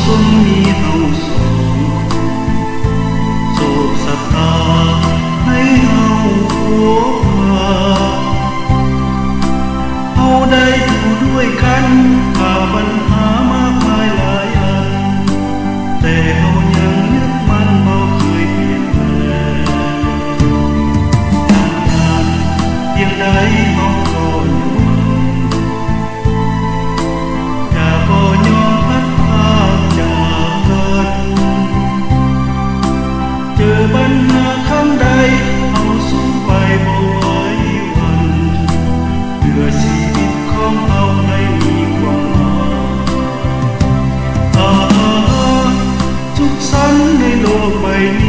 สมมีเฮาสองโศกศรัทธาให้เฮาพบเฮาได้อยู่ด้วยกันผ่าปัญหามากมายหลายอันแต่เฮายังยึดมั่นบ่เคยเปลี่ยนแปลงนานๆเพียงใดเฮาก็อยู่อย่าบ่ยอมพัดพรากจากกันเจอปัญหาครั้งใดเฮาสู้ไปบ่ไหววันเพื่อชีวิตของเฮาให้มีความหมายทุกสันในโลกใบนี้